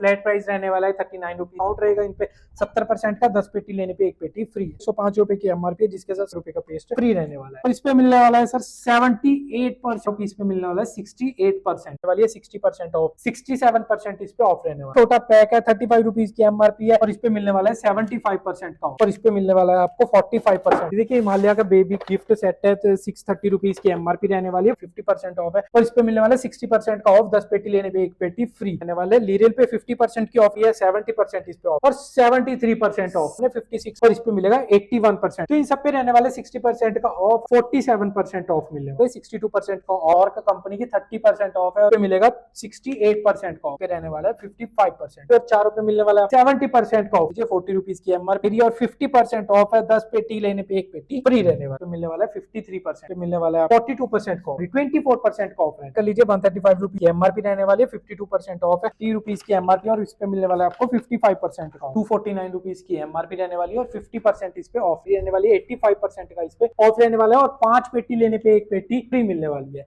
Flat price रहने वाला है 39 रुपीज। आउट रहेगा इन पे 70% का, 10 पेटी लेने पे एक पेटी फ्री। 105 रुपए की एमआरपी है, जिसके साथ रुपए का पेस्ट फ्री रहने वाला है। और इस पे मिलने वाला है सर 78%, इस पे मिलने वाला है 68% वाली है, 60% ऑफ, 67% इस पे ऑफ रहने वाला है। छोटा पैक है 35 रुपीज की एमआरपी है, और इस पे मिलने वाला है 75% का ऑफ, और इस पे मिलने वाला है आपको 45%। देखिए हिमालय का बेबी गिफ्ट सेट है, तो 630 रुपीज की एमआरपी रहने वाली है, 50% ऑफ है, और इस पे मिलने वाला है 60% का ऑफ, 10 पेटी लेने पे एक पेटी फ्री रहने वाले। लीरियल पे 50% की ऑफ है, 70% इस पे ऑफ, और 73% ऑफ 56, और इस पे मिलेगा 81%। तो इन सब पे रहने वाले 60% का ऑफ, 47% ऑफ मिलेगा, तो 62% का और का कंपनी की 30% ऑफ है, और मिलेगा 68% का ऑफ पे रहने वाला है 55%। तो चारों पे मिलने वाला है 70% का ऑफ, 40 रुपीज की एमआरपी, और 50% ऑफ है, 10 पेटी लेने पे एक पेटी फ्री रहने वाला। तो मिलने वाला है 53%, मिलने वाला है 42% का ऑफ, 24% का ऑफ है। कर लीजिए 135 रुपीज एमआरपी रहने वाली है, 52% ऑफ है, 30 रुपीज की एमआरपी, और इस पे मिलने वाला है आपको 55% का, 249 रुपीज की एमआरपी रहने वाली है, और 50% इस पे ऑफ रहने वाली है, 85% का इस पे ऑफ रहने वाला है, और 5 पेटी लेने पे एक पेटी फ्री मिलने वाली है।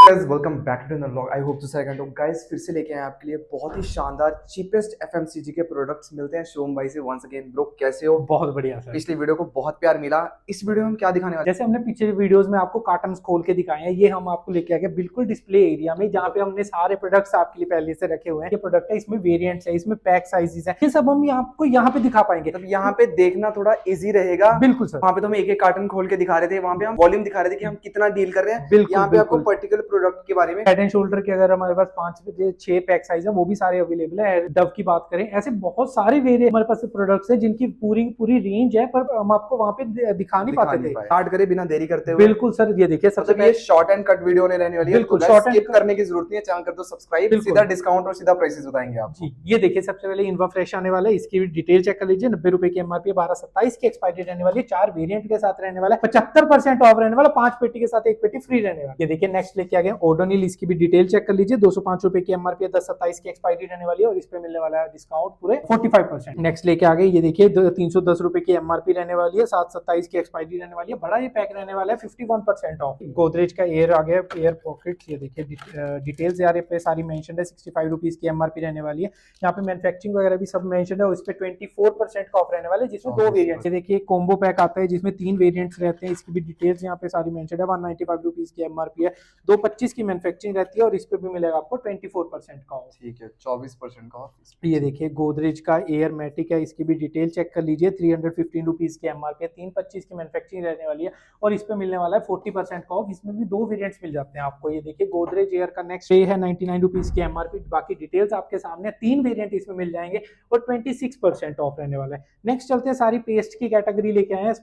Guys welcome back to the vlog. I hope to second हो गाइस, फिर से लेके आए आपके लिए बहुत ही शानदार चीपेस्ट एफएमसीजी के प्रोडक्ट्स मिलते हैं शोम भाई से। वंस अगेन ब्रो, कैसे हो? बहुत बढ़िया सर। पिछली वीडियो को बहुत प्यार मिला। इस वीडियो में हम क्या दिखाने वाले हैं? जैसे हमने पिछले वीडियोस में आपको कार्टन्स खोल के दिखाए हैं, ये हम आपको लेके आ गए बिल्कुल डिस्प्ले एरिया में, जहाँ पे हमने सारे प्रोडक्ट्स आपके लिए पहले से रखे हुए हैं। ये प्रोडक्ट है, इसमें वेरिएंट्स है, इसमें पैक साइजेस है, ये सब हम आपको यहाँ पे दिखा पाएंगे। मतलब यहाँ पे देखना थोड़ा इजी रहेगा। बिल्कुल सर। वहाँ पे तो हम एक एक कार्टन खोल के दिखा रहे थे, वहाँ पे हम वॉल्यूम दिखा रहे थे कि हम कितना डील कर रहे हैं। बिल्कुल, यहाँ पे आपको पर्टिकुलर प्रोडक्ट के बारे में, हेड एंड शोल्डर के अगर हमारे पास 5 से 6 पैक साइज है, वो भी सारे अवेलेबल है। डव की बात करें, ऐसे बहुत सारे वेरिएंट हमारे पास प्रोडक्ट्स है, जिनकी पूरी रेंज है, पर हम आपको वहाँ पे दिखा नहीं पाते थे। स्टार्ट करें बिना देरी करते हुए। बिल्कुल सर, ये देखिए सबसे ये शॉर्ट एंड कट वीडियो ने रहने वाली है, बिल्कुल तो स्किप करने की जरूरत नहीं है। चैनल कर दो सब्सक्राइब, सीधा डिस्काउंट और सीधा प्राइसेस बताएंगे आपको। जी, ये देखिए सबसे पहले इनवा फ्रेश आने वाला है, इसकी भी डिटेल चेक कर लीजिए। 90 रुपए की एमआरपी, 12/27 की एक्सपायरी रहने वाली है, 4 वेरिएंट के साथ रहने वाला है, 75% ऑफ रहने वाला, 5 पेटी के साथ एक पेटी फ्री रहने वाला। ये देखिए नेक्स्ट लेके आ गए ओडोनिल, इसकी भी डिटेल चेक कर लीजिए। 205 रुपए की एमआरपी, 10/27 की एक्सपायरी रहने वाली है, और इस पे मिलने वाला है डिस्काउंट पूरे 45%। नेक्स्ट लेके आ गए, ये देखिए 310 रुपए की एमआरपी रहने वाली है, 7/27 की एक्सपायरी रहने वाली है, बड़ा ये पैक रहने वाला है, 51% ऑफ। गोदरेज का एयर आ गया, एयर पॉकेट, ये देखिए डिटेल्स यार पे सारी मेंशन है। 65 रुपीज की एमआरपी रहने वाली है, यहाँ पे मैन्युफैक्चरिंग वगैरह भी सब मेंशन है, और इस पे 24% का ऑफ रहने वाला है, जिसमें 2 वेरिएंट्स। ये देखिए कॉम्बो पैक आता है, जिसमें 3 वेरिएंट्स रहते हैं, इसकी भी डिटेल्स यहाँ पे सारी मेंशन है। 195 रुपीज की एमआरपी है, 225 की मैन्युफैक्चरिंग रहती है, और इस पे भी मिलेगा आपको 24% का ऑफ। ठीक है, 24% का ऑफ। ये देखिए गोदरेज का एयर मैटिक है, इसकी भी डिटेल चेक कर लीजिए। 315 रुपीज की एमआरपी है, 325 की मैन्युफैक्चरिंग रहने वाली है, और इस पे मिलने वाला है 40% का ऑफ। इसमें भी 2 वेरिएंट्स मिल जाते हैं आपको। ये देखिए गोदरेज एयर का नेक्स्ट है 99 रुपीज की एमआरपी, बाकी डिटेल्स आपके सामने, 3 वेरिएंट इसमें मिल जाएंगे, और 26% ऑफ रहने वाला है। नेक्स्ट चलते हैं, सारी पेस्ट की कैटेगरी लेके आए हैं।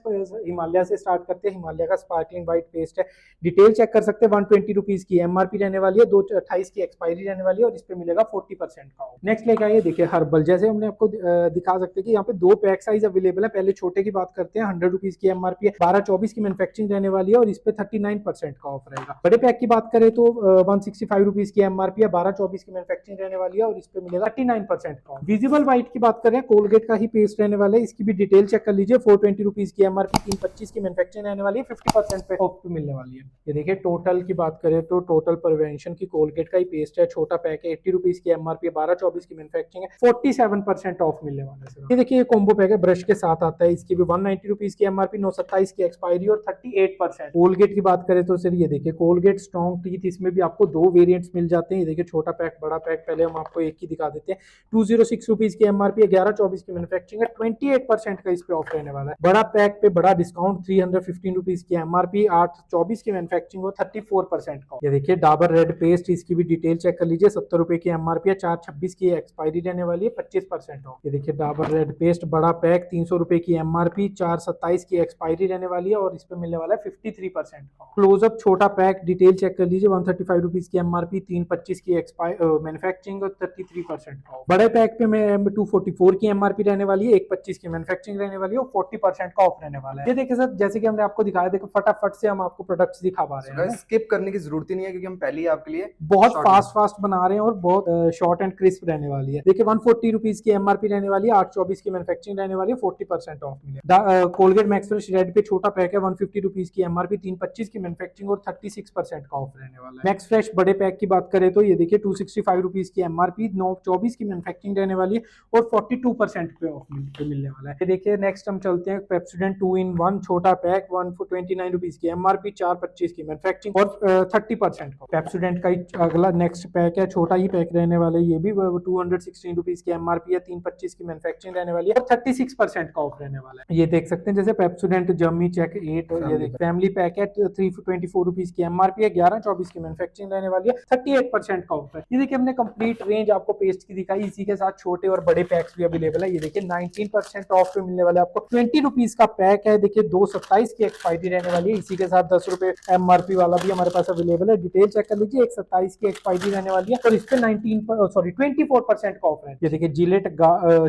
हिमालय से स्टार्ट करते हैं। हिमालय का स्पार्कलिंग व्हाइट पेस्ट है, डिटेल चेक कर सकते हैं। 120 रुपीज की एमआरपी रहने वाली है, 2/28 की एक्सपायरी रहने वाली है, और इस पे मिलेगा 40% का ऑफ। नेक्स्ट लेके आइए, देखिए हर्बल, जैसे हमने आपको दिखा सकते हैं कि यहाँ पे 2 पैक साइज अवेलेबल है। पहले छोटे की बात करते हैं, 100 रुपीज की एमआरपी है, 12/24 की मैन्युफैक्चरिंग रहने वाली है, और इस पे 39% का ऑफ रहेगा। बड़े पैक की बात करें तो 165 रुपीज की एमआरपी है, 12/24 की मैन्युफैक्चरिंग रहने वाली है, और इस पे मिलेगा 39% का ऑफ। विजिबल व्हाइट की बात करें, कोलगेट का ही पेस्ट रहने वाला है, इसकी भी डिटेल चेक कर लीजिए। 420 रुपीज की एमआरपी, 325 की मैन्युफैक्चरिंग रहने वाली है, 50% पे ऑफ पे मिलने वाली है। ये देखिए टोटल की बात करें तो टोटल प्रिवेंशन की कोलगेट का ही पेस्ट है, छोटा पैक है, 80 रुपीज की एमआरपी है, 12/24 की मैन्युफैक्चरिंग है, 47% ऑफ मिलने वाला है। ये देखिए ये कॉम्बो पैक है, ब्रश के साथ आता है, इसकी भी 190 रुपीज की एमआरपी, 9/27 की एक्सपायरी, और 38%। कोलगेट की बात करें तो सर ये देखिए कोलगेट स्ट्रॉन्ग टीथ, इसमें भी आपको 2 वेरिएंट्स मिल जाते हैं। ये देखिए छोटा पैक, बड़ा पैक, पहले हम आपको एक ही दिखा देते हैं। 206 रुपीज की एमआरपी है, 11/24 की मैन्युफैक्चरिंग है, 28% का इस पे ऑफ रहने वाला है। बड़ा पैक पे बड़ा डिस्काउंट, 315 रुपीज की एमआरपी, 8/24 की मैन्युफैक्चरिंग हो, 34% का। ये देखिए डाबर रेड पेस्ट, इसकी भी डिटेल चेक कर लीजिए। 70 रुपए की एमआरपी है, 4/26 की एक्सपायरी रहने वाली है, 25% ऑफ। ये देखिए डाबर रेड पेस्ट बड़ा पैक, 300 रुपए की एमआरपी, 4/27 की एक्सपायरी रहने वाली है, और इस पे मिलने वाला है 53% का। क्लोजअप छोटा पैक, डिटेल चेक कर लीजिए। 135 रुपीज की एमआरपी, 3/25 की मैन्युफैक्चरिंग, और 33% का। बड़े पैक पे में 244 की एमआरपी रहने वाली है, 1/25 की मैन्युफैक्चरिंग रहने वाली है, और 40% का ऑफ रहने वाला है। ये देखिए सर, जैसे कि हमने आपको दिखाया, देखो फटाफट से हम आपको प्रोडक्ट्स दिखा पा रहे हैं। स्किप करने की जरूरत छूटती नहीं है क्योंकि हम पहले ही आपके लिए बहुत short फास्ट बना रहे हैं और बहुत शॉर्ट एंड क्रिस्प रहने वाली है। देखिए 140 रुपीज की एमआरपी रहने वाली है, 824 की मैन्युफैक्चरिंग रहने वाली है, 40% ऑफ मिले। कोलगेट मैक्स फ्रेश रेड पे छोटा पैक है 150 रुपीज की एमआरपी, 325 की मैन्युफैक्चरिंग और 36% का ऑफ रहने वाला है। मैक्स फ्रेश बड़े पैक की बात करें तो ये देखिए 265 रुपीज की एमआरपी, 924 की मैन्युफैक्चरिंग रहने वाली है और 42% पे ऑफ मिलने वाला है। देखिए नेक्स्ट हम चलते हैं पेप्सोडेंट 2 in 1 छोटा पैक 129 रुपीज की एमआरपी, 425 की मैन्युफैक्चरिंग और 30% का। पेप्सोडेंट का ही अगला नेक्स्ट पैक है, छोटा ही पैक रहने वाला है, ये भी 216 रुपीज की एमआरपी है, 325 की मैन्युफैक्चरिंग रहने वाली है और 36% का ऑफ रहने वाला है। ये देख सकते हैं जैसे पेप्सोडेंट जर्मी चेक 8, ये देख फैमिली पैक है 324 रुपीज की एमआरपी है, 1124 की मैन्युफैक्चरिंग रहने वाली है, 38% का ऑफ है। ये देखिए हमने कंप्लीट रेंज आपको पेस्ट की दिखाई, इसी के साथ छोटे और बड़े पैक्स भी अवेलेबल है। ये देखिए 19% ऑफ पे मिलने वाला है आपको, 20 रुपीज का पैक है। देखिए 227 की एक्सपायरी रहने वाली है, इसी के साथ 10 रुपए एमआरपी वाला भी हमारे पास अवेलेबल है। डिटेल चेक कर लीजिए, 127 की एक्सपायरी रहने वाली है और इस पे 24% का ऑफ है। ये देखिए जिलेट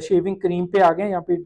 शेविंग क्रीम पे आ गए, यहाँ पे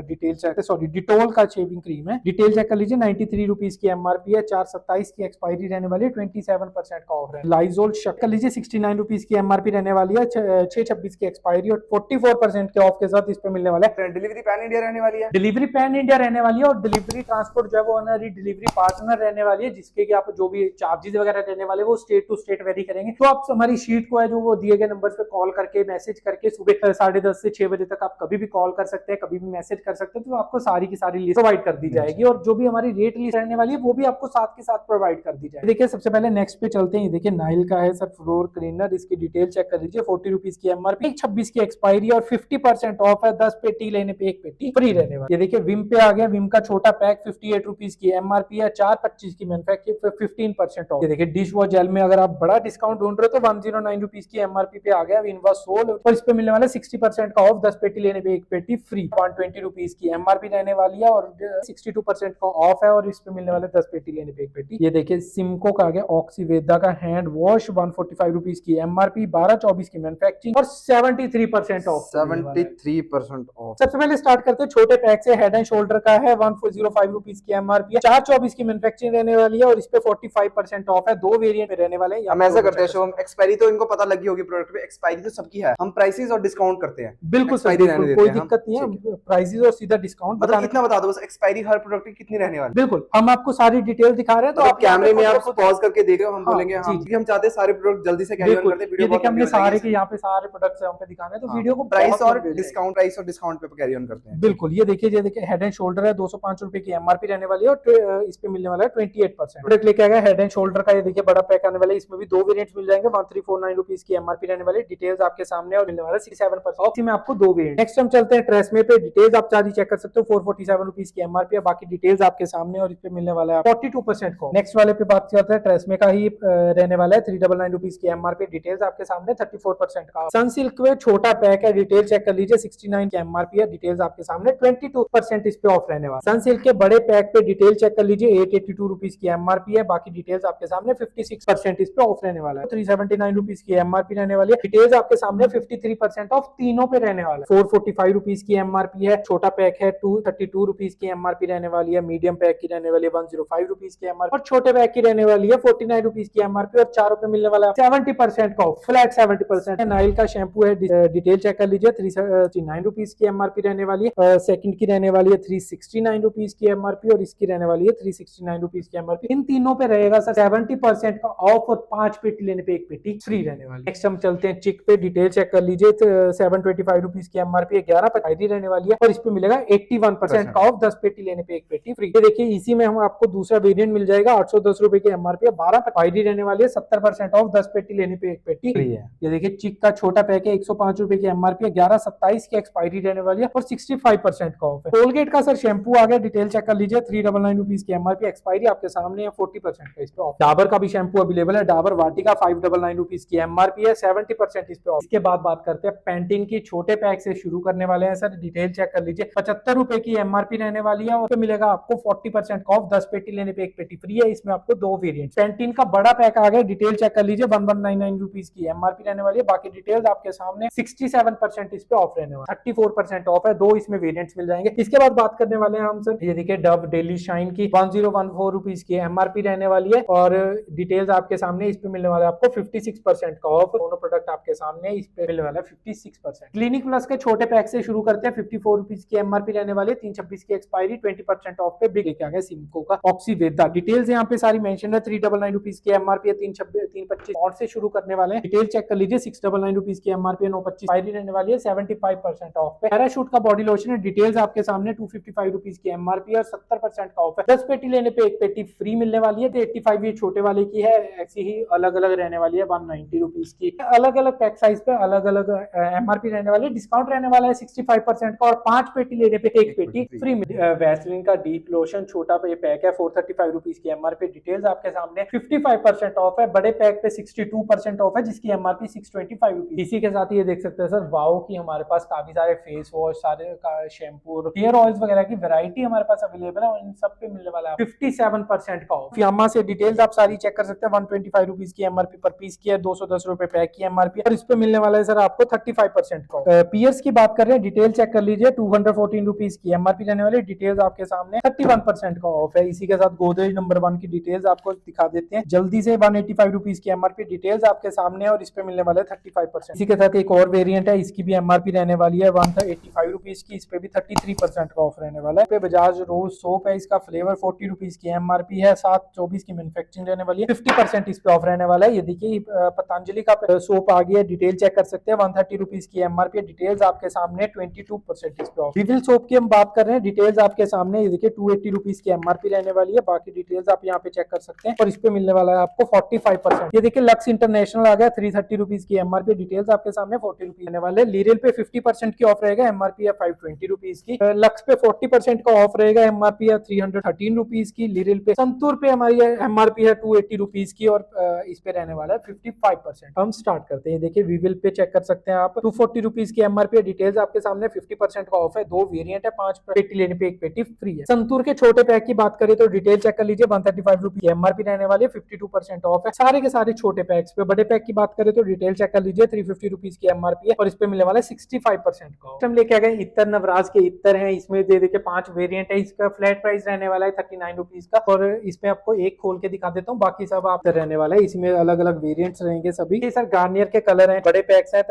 डिटेल चेक, सॉरी डिटोल का शेविंग क्रीम है, डिटेल चेक कर लीजिए, 93 रुपीज की एमआरपी है, 427 की एक्सपायरी रहने वाली है, 27% का ऑफ है। लाइजोल शक कर लीजिए 69 रुपीज की एमआरपी रहने वाली है, 626 की एक्सपायरी और 44% के ऑफ के साथ इस पे मिलने वाला है। डिलीवरी पैन इंडिया रहने वाली है, डिलीवरी पैन इंडिया रहने वाली है और डिलीवरी ट्रांसपोर्ट जो है वो ऑनरी डिलीवरी पार्टनर रहने वाली है, जिसके कि आप जो भी चार्जेस वगैरह रहने वाले वो स्टेट टू स्टेट वेरी करेंगे। तो आप हमारी शीट को है जो वो दिए गए नंबर पे कॉल करके मैसेज करके सुबह 10:30 से 6 बजे तक आप कभी भी कॉल कर सकते हैं, कभी भी मैसेज कर सकते हैं, तो आपको सारी की सारी लिस्ट प्रोवाइड कर दी जाएगी और जो भी हमारी रेट लिस्ट रहने वाली है वो भी आपको साथ के साथ प्रोवाइड कर दी जाएगी। देखिए सबसे पहले नेक्स्ट पे चलते हैं, देखिए नाइल का है सर फ्लोर क्लीनर, इसकी डिटेल चेक कर लीजिए, 40 रुपीज की एमआरपी, 26 की एक्सपायरी और 50% ऑफ है, 10 पेटी लेने पे 1 पेटी फ्री रहने वाली। ये देखिए विम पे आ गया, विम का छोटा पैक 58 रुपीज की एमआरपी है, 425 की मैन्युफैक्चरिंग, 15% ऑफ। ये देखिए डिश वॉश जेल में अगर आप बड़ा डिस्काउंट ढूंढ रहे हो तो 109 रुपीज की एमआरपी पे आ गया विनवा सोल और इस पे मिलने वाला 60% का ऑफ, 10 पेटी लेने पे 1 पेटी फ्री, 120 रुपीज की एमआरपी रहने वाली है और 62% का ऑफ है और इस पे मिलने वाले 10 पेटी लेने पे 1 पेटी। ये देखिए सिमको का आ गया ऑक्सीवेदा का हैंड वॉश 145 रुपीज की एमआरपी, 1224 की मैन्युफैक्चरिंग और 73% ऑफ। 73% ऑफ। सबसे पहले स्टार्ट करते हैं छोटे पैक से, हेड एंड शोल्डर का है 1405 रुपीज की एमआरपी है, 424 की मैन्युफैक्चरिंग रहने वाली है और इस पे 45% ऑफ है, 2 वेरिएंट में रहने वाले हैं। हम ऐसा करते हैं शो, एक्सपायरी तो इनको पता लगी होगी प्रोडक्ट पे, एक्सपायरी तो सबकी है, हम प्राइसेस और डिस्काउंट करते हैं। बिल्कुल सही, कोई दिक्कत नहीं है, प्राइसेस और सीधा डिस्काउंट मतलब इतना बता दो बस, एक्सपायरी हर प्रोडक्ट की कितनी रहने वाली है। बिल्कुल हम आपको सारी डिटेल दिखा रहे हैं, तो आप आप कैमरे में आप पॉज करके देख रहे हो, हम हाँ, बोलेंगे हाँ, जी, क्योंकि हम चाहते हैं सारे प्रोडक्ट जल्दी से कैरी ऑन करते हैं, ये वीडियो देखिए हमने सारे के के यहाँ पे सारे प्रोडक्ट्स यहाँ पे दिखाने हैं, तो वीडियो को प्राइस बहुत और लंबी हो जाएगी। डिस्काउंट पे कैरी ऑन करते हैं। बिल्कुल ये देखिए हेड एंड शोल्डर है, 205 रुपए की एमआरपी रहने वाली है और इस पे मिलने वाला है 28%। प्रोडक्ट लेके आ गया हेड एंड शोल्डर का, ये देखिए बड़ा पैक आने वाला है, इसमें भी 2 वेरिएंट्स मिल जाएंगे, 1349 रुपीज की एमआरपी रहने वाली, डिटेल्स आपके सामने और मिलने वाला है 67% ऑफ, में आपको 2 वेरिएंट। नेक्स्ट हम चलते हैं ट्रेसमे पे, डिटेल्स आप सारी चेक कर सकते हो, 447 रुपीज की एमआरपी है, बाकी डिटेल्स आपके सामने और इस पे मिलने वाला है 42% को। नेक्स्ट वाले पे बात करते हैं, ट्रेसमे का ही रहने वाला है, 399 रुपीज की एमआरपी, डिटेल्स आपके सामने, 34% का। सनसिल्क में छोटा पैक है, डिटेल चेक कर लीजिए, 69 की एमआरपी है, डिटेल्स आपके सामने, 22% इस पे ऑफ रहने वाला। सनसिल्क के बड़े पैक पे डिटेल चेक कर लीजिए, 882 रुपीज की एमआरपी है, बाकी डिटेल्स आपके सामने, 56% इस पे ऑफ रहने वाला है। 379 रुपीज की एमआरपी रहने वाली है, डिटेल्स आपके सामने, 53% ऑफ तीनों पे रहने वाला है। 445 रुपीज की एमआरपी है, छोटा पैक है 232 रुपीज की एमआरपी रहने वाली है, मीडियम पैक की रहने वाली है 105 रुपीज की एमआरपी और छोटे पैक की रहने वाली है 49 रुपीज की एमआरपी और चारों पे मिलने वाला है 70% का ऑफ, फ्लैट 70%। नाइल का शैम्पू है, डिटेल चेक कर लीजिए, 369 रुपीज की एमआरपी रहने वाली है, सेकंड की रहने वाली है 369 रुपीज की एमआरपी और इसकी रहने वाली है 369 रुपीज की एमआरपी। इन तीनों पे रहेगा सर 70% का ऑफ और 5 पेटी लेने पे 1 पेटी फ्री रहने वाली। नेक्स्ट हम चलते हैं चिक पे, डिटेल चेक कर लीजिए, 725 रुपीज की एमआरपी, 11 रहने वाली है और इस पे मिलेगा 81% का ऑफ, 10 पेटी लेने पे 1 पेटी फ्री। ये देखिए इसी में हम आपको दूसरा वेरिएंट मिल जाएगा, 810 रुपए की एमआरपी, 12 रहने वाली है, 70% ऑफ, 10 पेटी लेने पे 1 पेटी फ्री है। ये देखिए चिक का छोटा पैक है, 105 रुपए की एमआरपी है, 11/27 की एक्सपायरी रहने वाली है और 65% का ऑफ है। कोलगेट का सर शैम्पू आ गया, डिटेल चेक कर लीजिए, 399 रुपीज की एमआरपी, एक्सपायरी आपके सामने है, 40% का इस पे ऑफ। डाबर का भी शैम्पू अवेलेबल है, डाबर वाटिका 599 रुपीज की एमआरपी है, 70% इस पे ऑफ। इसके बाद बात करते हैं पैंटीन की, छोटे पैक से शुरू करने वाले हैं सर, डिटेल चेक कर लीजिए, 75 रुपए की एमआरपी रहने वाली है और मिलेगा आपको 40% का ऑफ, 10 पेटी लेने पे 1 पेटी फ्री है। इसमें आपको 2 वेरिएंट। पैंटीन का बड़ा पैक आ गया, डिटेल चेक कर लीजिए, 1199 रुपीज की एमआरपी रहने वाली है, बाकी डिटेल्स आपके सामने, 67% इस पे ऑफ रहने वाला, 34% ऑफ है, 2 इसमें वेरिएंट्स मिल जाएंगे। इसके बाद बात करने वाले हैं हम सर, ये देखिए डव डेली शाइन की 1014 रुपीज की एमआरपी रहने वाली है और डिटेल्स आपके सामने, इस पे मिलने वाला है आपको 56% का ऑफ। दोनों प्रोडक्ट आपके सामने, इस पे मिलने वाला है 56%। क्लिनिक प्लस के छोटे पैक से शुरू करते हैं। 54 रुपीज की एमआरपी रहने वाले, 326 की एक्सपायरी, 20% ऑफ पे बिग लेके आ गया सिम्को का ऑक्सीवेदा। डिटेल्स यहाँ पे सारी मेंशन है। 399 रुपीज की एमआरपी है, 325 और से शुरू करने वाले हैं। डिटेल चेक कर लीजिए। 699 रुपीज की एमआरपी है, 925 एक्सपायरी रहने वाली है, 75% ऑफ पे। पैराशूट का बॉडी लोशन है, डिटेल्स आपके सामने, 255 रुपीज की एमआरपी और 70% का ऑफ है। 10 पेटी लेने पे एक पेटी फ्री मिलने वाली है। 85 ये छोटे वाले की है, ऐसी ही अलग अलग रहने वाली है 190 रुपीज की। अलग अलग पैक साइज पे अलग अलग एमआरपी रहने वाली है। डिस्काउंट रहने वाला है 65% का और 5 पेटी लेने पे एक पेटी फ्री। वैसलीन का डीप लोशन छोटा पे पैक है, 435 रुपीज की एमआरपी। डिटेल्स आपके सामने, 55% ऑफ है। बड़े पैक पे 62% ऑफ है, जिसकी एमआरपी 625 रुपीज। इसी के साथ ये देख सकते हैं सर, वाओ की हमारे पास काफी सारे फेस वॉश, सारे शैम्पू, हेयर ऑयल्स वगैरह की वैरायटी हमारे पास अवेलेबल है और इन सब पे मिलने वाला है 57% का ऑफ। फियामा से डिटेल्स आप सारी चेक कर सकते हैं। 125 रुपीज की एमआरपी पर पीस की है, 210 रुपए पैक की एमआरपी और इस पे मिलने वाला है सर आपको 35% का ऑफ। पियर्स की बात कर रहे हैं, डिटेल चेक कर लीजिए। 214 रुपीज की एमआरपी रहने वाली, डिटेल्स आपके सामने, 31% का ऑफ है। इसी के साथ गोदरेज नंबर 1 की डिटेल्स आपको दिखा देते हैं जल्दी से। 185 रुपीज की एमआरपी, डिटेल्स आपके सामने और इस पे मिलने वाला है 35%। इसी के साथ एक और वेरिएंट है, इसकी भी एमआरपी रहने वाली है 185 रुपीज की, इस पे भी 33% का ऑफ रहने वाला है। पे बजाज रोज सोप है, इसका फ्लेवर 40 रुपीज की एमआरपी है, 724 की मैन्युफैक्चरिंग रहने वाली है, 50% इस पे ऑफ रहने वाला है। ये देखिए पतंजलि का सोप आ गया, डिटेल चेक कर सकते हैं। 130 रुपीज की एमआरपी, डिटेल्स आपके सामने, 22% इस पे ऑफ। विविल सोप की हम बात कर रहे हैं, डिटेल्स आपके सामने, ये देखिए 280 रुपीज की एमआरपी रहने वाली है। बाकी डिटेल्स आप यहाँ पे चेक कर सकते हैं और इस पे मिलने वाला है आपको 45%। ये देखिए लक्स इंटरनेशनल आ गया, 330 रुपीज की एमआरपी, डिटेल्स आपके सामने, 40 रुपीज रहने वाले। लीरियल पे 50% की ऑफ रहेगा, एमआरपी है 520 रुपीज की। लक्स पे 40% का ऑफ रहेगा, एमआरपी है 313 रुपीज की। लीरियल पे, संतूर पे हमारी एमआरपी है 280 रुपीज की और इस पे रहने वाला है 55%। हम स्टार्ट करते हैं। देखिए विविल पे चेक कर सकते हैं आप, 240 रुपीज की एमआरपी, डिटेल्स आपके सामने, 50% का ऑफ है। 2 वेरिएंट है, 5 पेटी लेने पे एक पेटी फ्री है। संतूर के छोटे पैक की बात करें तो डिटेल चेक कर लीजिए। 135 रुपीज एमआरपी रहने वाली है, 52% ऑफ है सारे के सारे छोटे पैक्स पे। बड़े पैक की बात करें तो डिटेल चेक कर लीजिए, 350 रुपीज की एमआरपी है और इस पे मिलने वाला है 65% का ऑफ। हम लेके आ गए इत्तर, नवराज के इत्तर हैं, इसमें दे देखिए 5 वेरिएंट है। इसका फ्लैट प्राइस रहने वाला है 39 रुपीज का और इसमें आपको एक खोल के दिखा देता हूँ, बाकी सब आप रहने वाला है। इसमें अलग अलग वेरिएंट्स रहेंगे सभी। ये सर गार्नियर के कलर हैं, बड़े पैक्स हैं,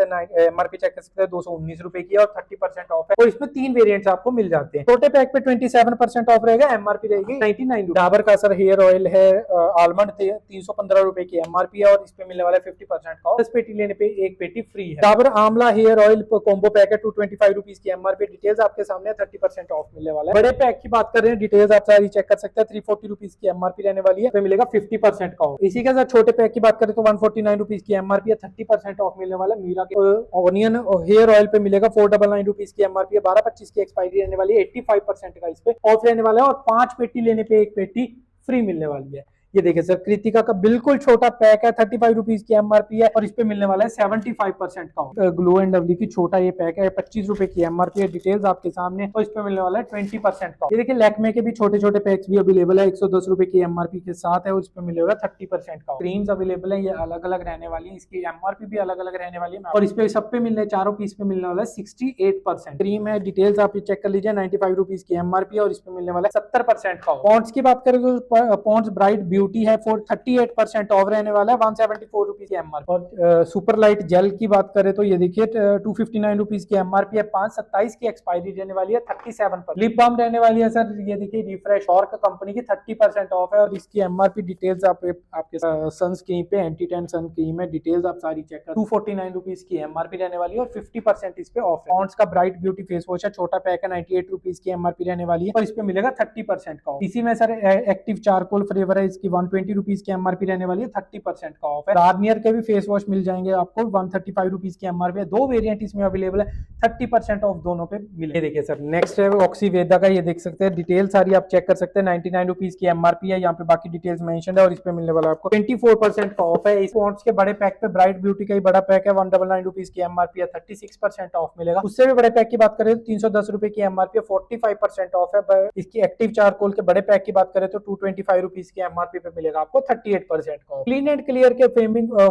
एमआरपी चेक कर सकते हैं 219 रुपए की और 30% ऑफ है और इसमें 3 वेरिएंट्स आपको मिल जाते हैं। छोटे पैक पे 27% ऑफ रहेगा, एमआरपी रहेगी 99 रुपए। डाबर का सर हेयर ऑयल है, आलमंड 315 रुपए की एमआरपी है और इस पे मिलने वाला है 50% का ऑफ। 10 पेटी लेने पे एक पेटी फ्री है। डाबर आंवला हेयर ऑयल कॉम्बो पैक है, 225 रुपीज की एमआरपी, डिटेल्स आपके सामने, 30% ऑफ मिलने वाला है। बड़े पैक की बात कर रहे हैं, डिटेल्स आप सारी चेक कर सकते हैं। 340 रुपीज की एमआरपी रहने वाली है, पे मिलेगा 50% का ऑफ। इसी के साथ छोटे पैक की बात करें तो 149 रुपीज की एमआरपी है, 30% ऑफ मिलने वाला है। मीरा के ऑनियन हेयर ऑयल पे मिलेगा 499 रुपीज की एमआरपी है, 1225 की एक्सपायरी रहने वाली है, 85% का इस पे ऑफ रहने वाला है और 5 पेटी लेने पे एक पेटी फ्री मिलने वाली है। ये देखिए सर, कृतिका का बिल्कुल छोटा पैक है, 35 रुपीज की एमआरपी है और इस पे मिलने वाला है 75% का ऑफ। ग्लो एंड लवली की छोटा ये पैक है, 25 रुपए की एमआरपी है, डिटेल्स आपके सामने और इस पे मिलने वाला है 20% का ऑफ। ये देखिए लैक्मे के भी छोटे छोटे पैक्स भी अवेलेबल है, 110 रुपए की एमआरपी के साथ है और इस पे मिलेगा 30% का ऑफ। क्रीम्स अवेलेबल है, ये अलग अलग रहने वाली है, इसकी एमआरपी भी अलग अलग रहने वाली है और इस पे सब पे मिलने, चारों पीस पे मिलने वाला है 68%। क्रीम है, डिटेल्स आप चेक कर लीजिए, 95 रुपीज की एमआरपी और इस पे मिलने वाला है 70% का ऑफ। पॉन्ड्स की बात करें तो पॉन्ड्स ब्राइट ब्यूटी है, 38% ऑफ रहने वाला है, 174 रुपीज की एमआरपी। और सुपर लाइट जेल की बात करें तो ये देखिए 259 रुपीज की एमआरपी है, 527 की एक्सपायरी रहने वाली है, 37%। लिप बाम रहने वाली है सर, ये देखिए रिफ्रेश और कंपनी की 30% ऑफ है और इसकी एमआरपी डिटेल्स आपके सनस्क्रीन पे, एंटी टैन सन क्रीम है, डिटेल्स आप सारी चेक कर। 249 रुपीज की एमआरपी रहने वाली है और 50% इस पे ऑफ है। पॉन्ड्स का ब्राइट ब्यूटी फेस वॉश है, छोटा पैक है, 98 रुपीज की एमआरपी रहने वाली है और इस पे मिलेगा 30% का ऑफ। इसी में सर एक्टिव चारकोल फ्लेवर है, इसकी 120 रुपीज की एमआरपी रहने वाली है, 30% का ऑफ है। गार्नियर के भी फेस वॉश मिल जाएंगे आपको, 135 रुपीज की एमआरपी है, 2 वेरिएंट इसमें अवेलेबल है, 30% ऑफ दोनों पे मिले। देखिए सर नेक्स्ट है ऑक्सीवेदा का, ये देख सकते हैं, डिटेल सारी आप चेक कर सकते हैं, 99 रुपीज की एमआरपी है, यहाँ पे बाकी डिटेल्स मेंशन है और इस पे मिलने वाला आपको 24% का ऑफ है। इस पॉन्ड्स के बड़े पैक पे ब्राइट ब्यूटी का ही बड़ा पैक है, 199 रुपीज की एमआरपी है, 36% ऑफ मिलेगा। उससे भी बड़े पैक की बात करें तो 310 रुपए की एमआरपी है, 45% ऑफ है। इसकी एक्टिव चारकोल के बड़े पैक की बात करें तो 225 रुपीज की एमआरपी पे मिलेगा आपको 38% का। क्लीन एंड क्लियर के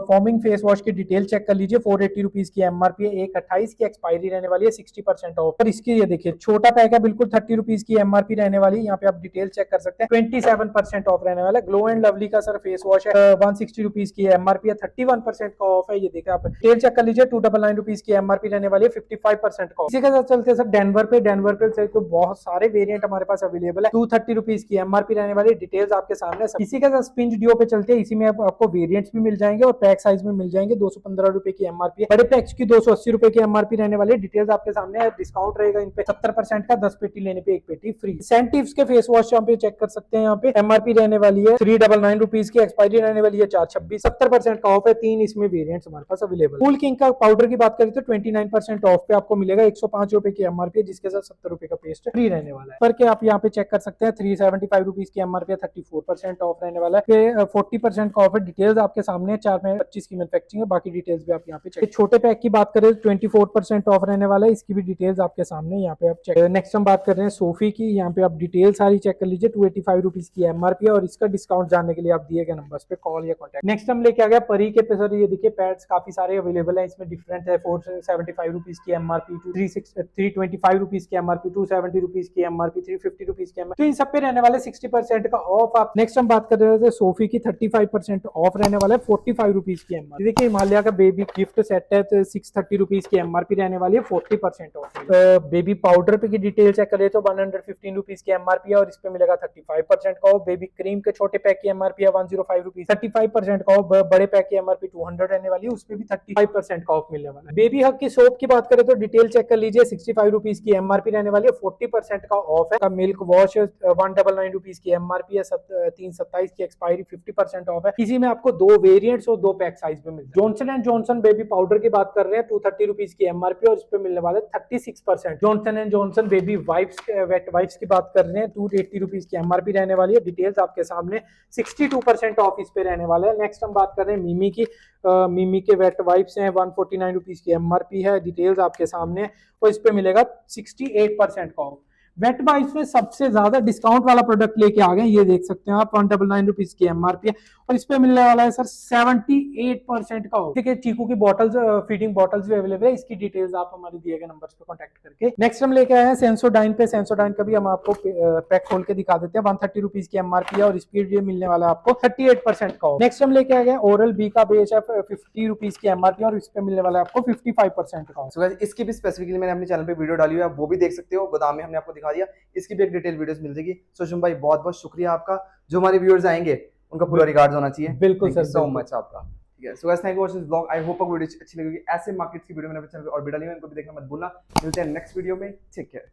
फॉर्मिंग फेस वॉश की डिटेल चेक कर लीजिए। 480 रुपीज की एमआरपी है, 1/28 की एक्सपायरी रहने वाली है, 60% ऑफ। और इसकी ये देखिए छोटा पैक है, बिल्कुल 30 रुपीज की एमआरपी रहने वाली है। यहाँ पे आप डिटेल चेक कर सकते हैं, 27% ऑफ रहने वाला है। ग्लो एंड लवली का सर फेस वॉश है, 160 रुपीज की एमआरपी है, 31% का ऑफ है। ये देखिए आप डिटेल चेक कर लीजिए, 299 रुपीज की एमआरपी रहने वाली है, 55% का ऑफ। इसी के साथ चलते सर डेनवर पे से तो बहुत सारे वेरिएंट हमारे पास अवेलेबल है। 230 रुपीज की एमआरपी रहने वाली, डिटेल्स आपके सामने। इसी के साथ स्पिंज डिओ पे चलते हैं, इसी में आपको वेरिएंट्स भी मिल जाएंगे और पैक साइज में मिल जाएंगे। 215 रुपए की एमआरपी है, बड़े पैक्स की 280 रुपए की एमआरपी रहने वाली है। डिटेल्स आपके सामने है, डिस्काउंट रहेगा इन पे 70% का, 10 पेटी लेने पे 1 पेटी फ्री। सेंटिव्स के फेस वॉश यहाँ पे चेक कर सकते हैं, यहाँ पे एमआरपी रहने वाली है 399 रुपीज की, एक्सपायरी रहने वाली है 426, 70% का ऑफ है। 3 इसमें वेरिएंट्स हमारे पास अवेलेबल। कूल किंग का पाउडर की बात करें तो 29% ऑफ पे आपको मिलेगा, 105 रुपए की एमआरपी, जिसके साथ 70 रुपए का पेस्ट फ्री रहने वाला है। पर के आप यहाँ पे चेक कर सकते हैं, 375 रुपीज की एमआरपी, 34% ऑफ रहने वाला है, 40% का ऑफ है। डिटेल्स आपके सामने 4 में 25 की मैन्युफैक्चरिंग है, बाकी डिटेल्स भी आप यहाँ पे चेक। छोटे पैक की बात करें तो 24% ऑफ रहने वाला है, इसकी भी डिटेल्स आपके सामने यहाँ पे आप चेक। नेक्स्ट हम बात कर रहे हैं सोफी की, यहाँ पे आप डिटेल सारी चेक कर लीजिए। 285 रुपीज की एमआरपी है और इसका डिस्काउंट जानने के लिए आप दिए गए नंबर्स पे कॉल या कॉन्टैक्ट। नेक्स्ट हम लेके आ गया परी के पे सर, ये देखिए पैड्स काफी सारे अवेलेबल है, इसमें डिफरेंट है। 475 रुपीज की एमआरपी, 325 रुपीज की एमआरपी, 270 रुपीज की एमआरपी, 350 रुपीज की एमआरपी, तो इन सब पे रहने वाले 60% का ऑफ। आप नेक्स्ट हम बात कर रहे थे सोफी की, 35% ऑफ रहने वाला है, 45 रुपीज की एमआरपी। देखिए हिमालय का बेबी गिफ्ट सेट है, 630 रुपीज की एमआरपी रहने वाली है, 40% ऑफ। बेबी पाउडर पे की डिटेल चेक करें तो 115 रुपीज की एमआरपी है और इस पे मिलेगा 35% का ऑफ। बेबी क्रीम के छोटे पैक की एमआरपी है 105 रुपीज, 35% का ऑफ। बड़े पैक की एमआरपी 200 रहने वाली है, उसपे भी 35% का ऑफ मिलने वाला है। बेबी हग की सोप की बात करें तो डिटेल चेक कर लीजिए, 65 रुपीज की एमआरपी रहने वाली है, 40% का ऑफ है। मिल्क वॉश 199 रुपीज की एमआरपी है, 327 की एक्सपायरी, 50% ऑफ है। इसी में आपको 2 वेरिएंट्स और 2 पैक साइज में मिलते हैं। Johnson and Johnson baby powder की बात कर रहे हैं, 230 रुपीज की एमआरपी और इस पे मिलने वाले 36%। Johnson and Johnson baby wipes wet wipes की बात कर रहे हैं, 280 रुपीज की एमआरपी रहने वाली है, डिटेल्स आपके सामने। 62% ऑफ इस पे रहने वाला है। नेक्स्ट हम बात कर रहे हैं मिमी की, मिमी के वेट वाइप्स हैं, 149 रुपीज की एमआरपी है, डिटेल्स आपके सामने और इस पे मिलेगा 68% का ऑफ। वेट वाइप्स में सबसे ज्यादा डिस्काउंट वाला प्रोडक्ट लेके आ गए, ये देख सकते हैं आप, 199 रुपीज की एमआरपी है और इस पे मिलने वाला है सर 78% का ऑफ। ठीक है, चीकू की बॉटल्स, फीडिंग बॉटल्स भी अवेलेबल है, इसकी डिटेल्स आप हमारे दिए गए नंबर्स पे कांटेक्ट करके। नेक्स्ट हम लेके आए हैं सेंसोडाइन पे, सेंसोडाइन का भी हम आपको पैक खोल के दिखा देते हैं। 130 रुपीज की एमआरपी है और स्पीड ये मिलने वाला है आपको 38% का ऑफ। नेक्स्ट हम लेके आ गए ओरल बी का बेस है, 50 रुपीज की एमआरपी और इस पे मिलने वाला है आपको 55% का ऑफ। सो गाइस इसकी भी स्पेसिफिकली मैंने अपने चैनल पे वीडियो डाली हुई है, आप वो भी देख सकते हो। गोदाम में हमने आपको दिखा दिया, इसकी भी एक डिटेल वीडियोस मिल जाएगी। सो शुभ भाई बहुत बहुत शुक्रिया आपका, जो हमारे व्यूअर्स आएंगे उनका पूरा रिगार्ड्स होना चाहिए। बिल्कुल सर, सो मच आपका। ठीक है, so guys thank you for this vlog, I hope आपको वीडियो अच्छी लगेगी। ऐसे मार्केट्स की वीडियो मैंने अपने चैनल पे और भी डाली है, इनको भी देखना मत भूलना। मिलते हैं नेक्स्ट वीडियो में, टेक केयर।